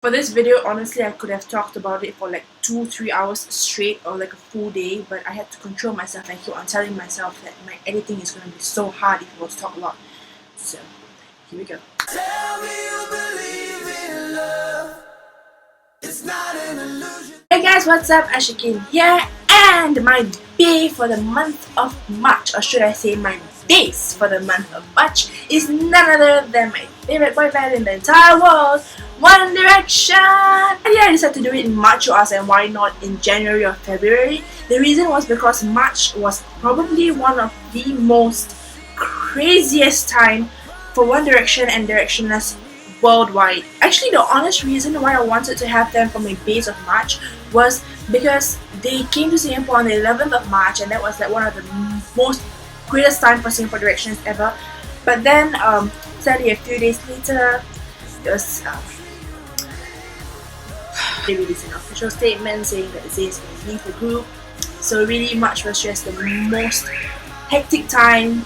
For this video, honestly, I could have talked about it for like 2-3 hours straight or like a full day, but I had to control myself and keep on telling myself that my editing is going to be so hard if I was to talk a lot. So, here we go. Tell me you believe in love. It's not an illusion. Hey guys, what's up? Ashikin here, and my bae for the month of March, or should I say my baes for the month of March, is none other than my favorite boy band in the entire world, One Direction! And yeah, I decided to do it in March. You ask, and why not in January or February? The reason was because March was probably one of the most craziest time for One Direction and Directioners worldwide. Actually, the honest reason why I wanted to have them for my base of March was because they came to Singapore on the 11th of March, and that was like one of the most greatest time for Singapore Directions ever. But then, sadly, a few days later, there was they released an official statement saying that Zay is going to leave the group. So really, March was just the most hectic time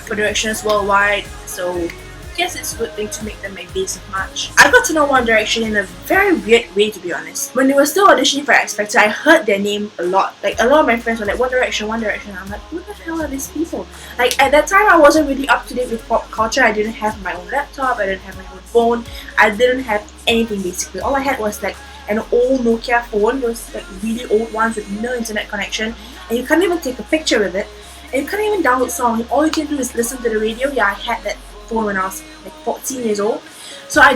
for Directioners worldwide. So I guess it's a good thing to make them my base of March. I got to know One Direction in a very weird way, to be honest. When they were still auditioning for X Factor, I heard their name a lot. Like, a lot of my friends were like, One Direction, One Direction. I'm like, who the hell are these people? Like, at that time, I wasn't really up to date with pop culture. I didn't have my own laptop, I didn't have my own phone, I didn't have anything basically. All I had was like an old Nokia phone, those like really old ones with no internet connection, and you can't even take a picture with it, and you can't even download songs. All you can do is listen to the radio. Yeah, I had that phone when I was like 14 years old, so I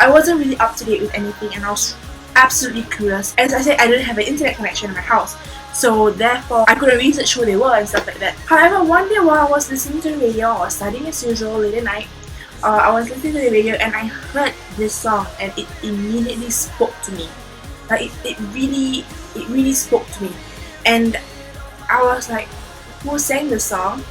wasn't really up to date with anything, and I was absolutely clueless. As I said, I didn't have an internet connection in my house, so therefore I couldn't research who they were and stuff like that. However, one day while I was listening to the radio, I was studying as usual late at night, I was listening to the radio and I heard this song, and it immediately spoke to me. Like it really spoke to me, and I was like, who sang the song?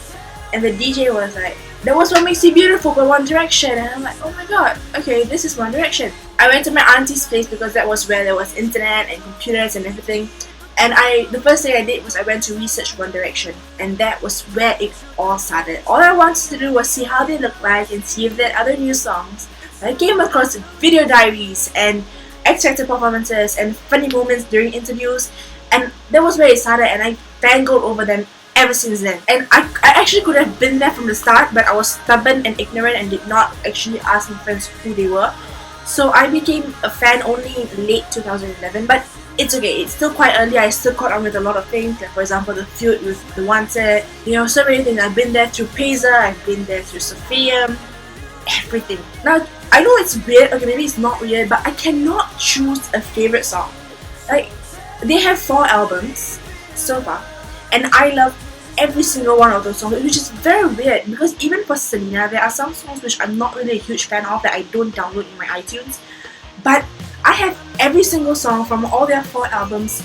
And the DJ was like, that was What Makes You Beautiful by One Direction. And I'm like, oh my god, okay, this is One Direction. I went to my auntie's place because that was where there was internet and computers and everything. And the first thing I did was I went to research One Direction, and that was where it all started. All I wanted to do was see how they look like and see if there are other new songs. I came across video diaries and X Factor performances and funny moments during interviews, and that was where it started, and I fangirled over them ever since then. And I actually could have been there from the start, but I was stubborn and ignorant and did not actually ask my friends who they were. So I became a fan only in late 2011, but it's okay, it's still quite early. I still caught on with a lot of things, like for example the feud with The Wanted, you know, so many things. I've been there through Paiza, I've been there through Sophia, everything. Now, I know it's weird, okay, maybe it's not weird, but I cannot choose a favorite song. Like, they have 4 albums so far, and I love every single one of those songs, which is very weird because even for Selena, there are some songs which I'm not really a huge fan of that I don't download in my iTunes, but I have every single song from all their 4 albums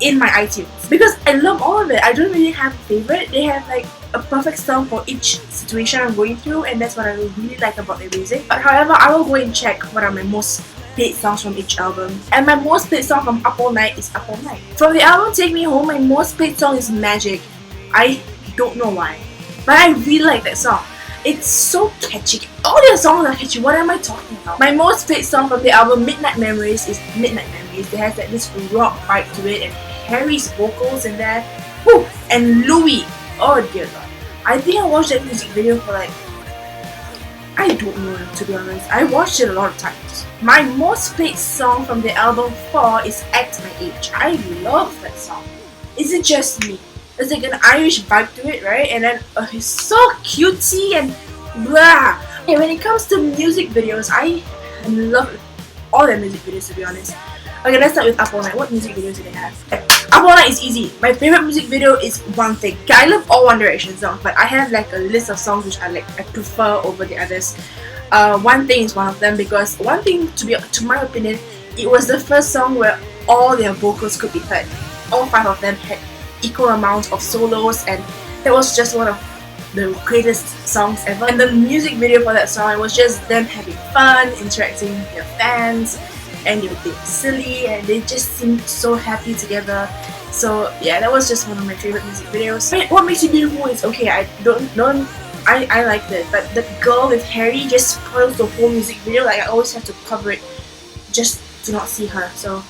in my iTunes because I love all of it. I don't really have a favorite. They have like a perfect song for each situation I'm going through, and that's what I really like about their music. But however, I will go and check what are my most played songs from each album. And my most played song from Up All Night is Up All Night. From the album Take Me Home, my most played song is Magic. I don't know why, but I really like that song. It's so catchy. All their songs are catchy. What am I talking about? My most played song from the album Midnight Memories is Midnight Memories. It has like this rock vibe to it, and Harry's vocals in there. Woo! And Louis. Oh dear God. I think I watched that music video for like, I don't know, to be honest. I watched it a lot of times. My most played song from the album 4 is Act My Age. I love that song. Is it just me? There's like an Irish vibe to it, right? And then it's so cutesy and blah. Okay, when it comes to music videos, I love all their music videos, to be honest. Okay, let's start with Up All Night. What music videos do they have? Up All Night is easy. My favorite music video is One Thing. Okay, I love all One Direction songs, but I have like a list of songs which I prefer over the others. One Thing is one of them because One Thing, to my opinion, it was the first song where all their vocals could be heard. All 5 of them had equal amount of solos, and that was just one of the greatest songs ever. And the music video for that song, it was just them having fun, interacting with their fans, and they were being silly, and they just seemed so happy together. So yeah, that was just one of my favorite music videos. What Makes You Beautiful is okay. I like it, but the girl with Harry just spoils the whole music video. Like, I always have to cover it just do not see her. So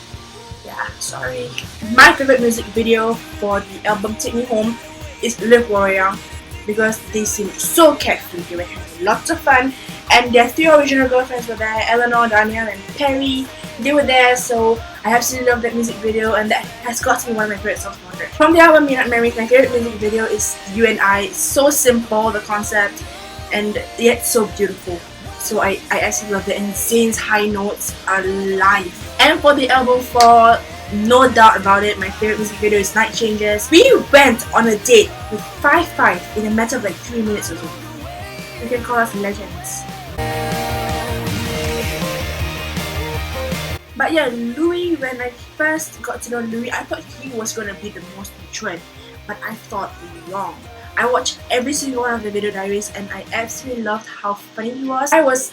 yeah, sorry. My favorite music video for the album Take Me Home is Live Warrior, because they seem so carefree. They were having lots of fun, and their 3 original girlfriends were there: Eleanor, Danielle, and Perry. They were there, so I absolutely love that music video, and that has got to be one of my favorite songs from One Direction. From the album Me Not Married, my favorite music video is You and I. It's so simple, the concept, and yet so beautiful. So I actually love it, and Zayn's high notes are live. And for the album 4, no doubt about it, my favorite music video is Night Changes. We went on a date with 5'5" in a matter of like 3 minutes or so. You can call us legends. But yeah, Louis, when I first got to know Louis, I thought he was going to be the most mature, but I thought wrong. I watched every single one of the video diaries, and I absolutely loved how funny he was. I was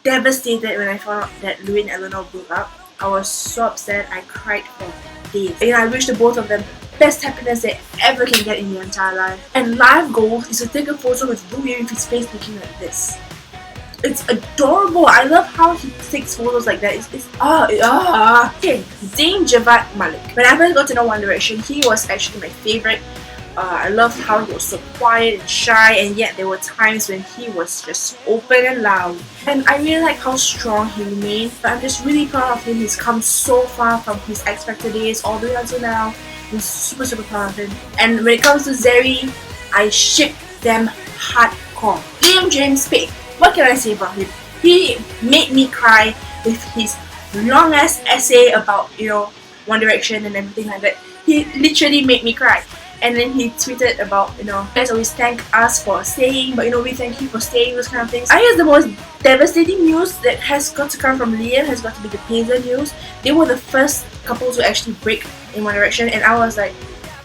devastated when I found out that Louis and Eleanor broke up. I was so upset, I cried for days. And I wish the both of them best happiness they ever can get in their entire life. And life goal is to take a photo with Louis with his face looking like this. It's adorable. I love how he takes photos like that. Okay, Zayn Javad Malik. When I first got to know One Direction, he was actually my favorite. I loved how he was so quiet and shy, and yet there were times when he was just open and loud. And I really like how strong he remained. But I'm just really proud of him. He's come so far from his X Factor days all the way until now. I'm super proud of him. And when it comes to Zeri, I ship them hardcore. Liam James Pate. What can I say about him? He made me cry with his long ass essay about, you know, One Direction and everything like that. He literally made me cry. And then he tweeted about, you know, you guys always thank us for staying, but you know, we thank you for staying, those kind of things. I guess the most devastating news that has got to come from Liam has got to be the Paisley news. They were the first couple to actually break in One Direction, and I was like,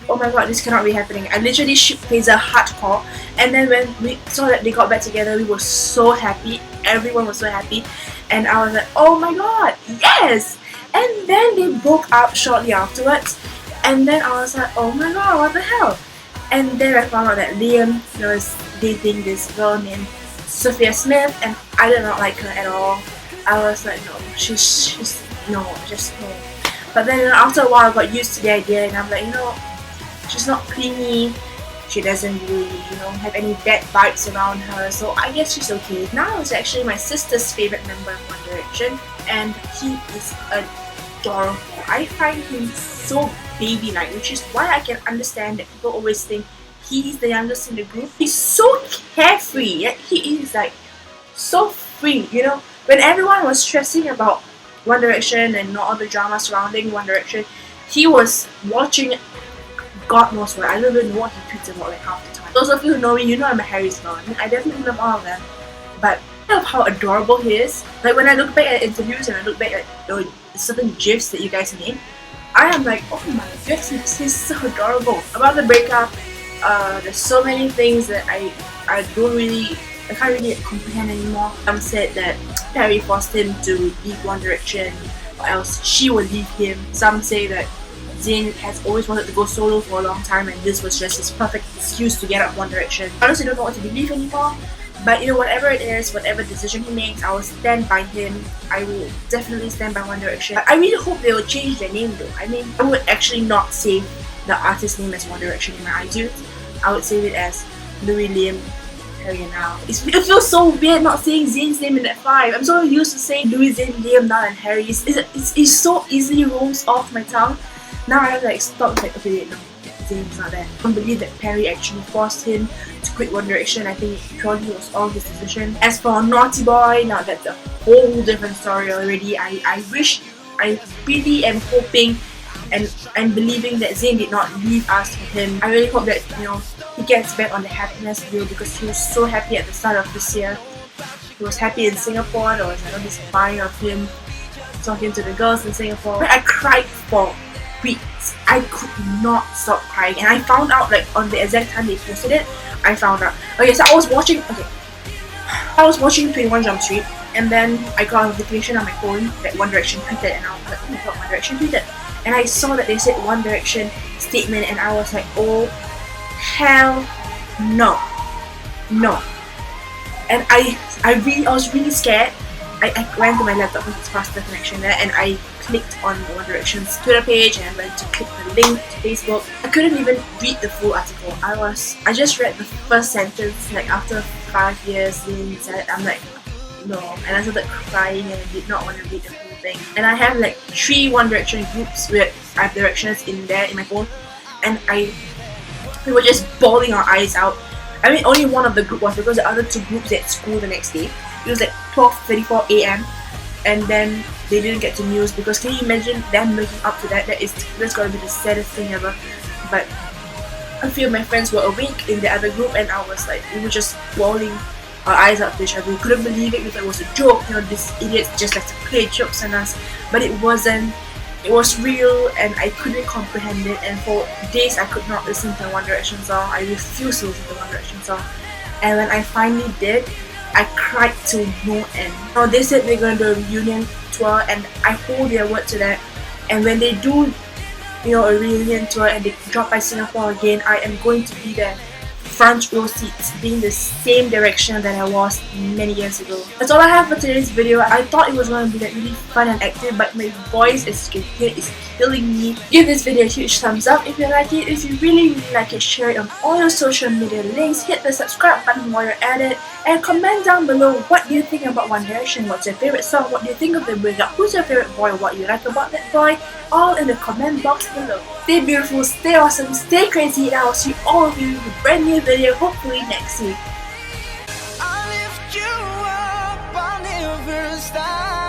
oh my god, this cannot be happening. I literally shipped Paisley hardcore, and then when we saw that they got back together, we were so happy. Everyone was so happy, and I was like, oh my god, yes! And then they broke up shortly afterwards. And then I was like, oh my god, what the hell? And then I found out that Liam was dating this girl named Sophia Smith, and I did not like her at all. I was like, no, she's no, just no. But then after a while I got used to the idea, and I'm like, you know, she's not clingy, she doesn't really, you know, have any bad vibes around her, so I guess she's okay. Now it's actually my sister's favorite member of One Direction, and he is adorable. I find him so baby-like, which is why I can understand that people always think he's the youngest in the group. He's so carefree, yet he is like so free, you know. When everyone was stressing about One Direction and all the drama surrounding One Direction, he was watching God knows what. I don't even know what he tweets about like half the time. Those of you who know me, you know I'm a Harry's fan. I definitely love all of them, but I love how adorable he is. Like when I look back at interviews and I look back at certain gifs that you guys made, I am like, oh my goodness, he's so adorable. About the breakup, there's so many things that I can't really comprehend anymore. Some said that Perry forced him to leave One Direction, or else she would leave him. Some say that Zayn has always wanted to go solo for a long time, and this was just his perfect excuse to get out of One Direction. I honestly don't know what to believe anymore. But you know, whatever it is, whatever decision he makes, I will stand by him. I will definitely stand by One Direction. But I really hope they will change their name though. I mean, I would actually not save the artist name as One Direction in my iTunes. I would save it as Louis, Liam, Harry and Al. It feels so weird not saying Zayn's name in that 5. I'm so used to saying Louis, Zayn, Liam, Niall and Harry. It so easily rolls off my tongue. Now I have to like stop, like, okay wait, no, Zayn's not there. I can't believe that Perry actually forced him to quit One Direction. I think purely was all his decision. As for Naughty Boy, now that's a whole different story already. I really am hoping and believing that Zayn did not leave us for him. I really hope that, you know, he gets back on the happiness wheel, because he was so happy at the start of this year. He was happy in Singapore. There was this fire of him talking to the girls in Singapore. I cried for weeks. I could not stop crying, and I found out like on the exact time they posted it. I found out. Okay, so I was watching 21 Jump Street, and then I got a notification on my phone that One Direction tweeted, and I was like, oh my god, One Direction tweeted. And I saw that they said One Direction statement, and I was like, oh hell no. And I was really scared, I went to my laptop with its faster connection there, and I clicked on One Direction's Twitter page, and I went to click the link to Facebook. I couldn't even read the full article. I just read the first sentence, like after 5 years being inside. I'm like, no, and I started crying, and I did not want to read the whole thing. And I have like 3 One Direction groups with I have directions in there in my phone, and we were just bawling our eyes out. I mean, only one of the group was, because the other 2 groups at school the next day. It was like 12:34 a.m. and then they didn't get to news, because can you imagine them making up to that? That's gonna be the saddest thing ever. But a few of my friends were awake in the other group, and I was like, we were just bawling our eyes out to each other. We couldn't believe it. We thought it was a joke. You know, these idiots just like to play jokes on us. But it wasn't. It was real, and I couldn't comprehend it. And for days, I could not listen to a One Direction song. I refused to listen to a One Direction song. And when I finally did, I cried to no end. Now they said they're going to do a reunion tour, and I hold their word to that. And when they do, you know, a reunion tour and they drop by Singapore again, I am going to be there, front row seats, being the same direction that I was many years ago. That's all I have for today's video. I thought it was going to be like really fun and active, but my voice, as you can hear, is killing me. Give this video a huge thumbs up if you like it. If you really like it, share it on all your social media links. Hit the subscribe button while you're at it, and comment down below what you think about One Direction. What's your favorite song? What do you think of the breakup? Who's your favorite boy? What you like about that boy? All in the comment box below. Stay beautiful, stay awesome, stay crazy, and I will see all of you in a brand new video, hopefully next week. I lift you up, I'll never stop.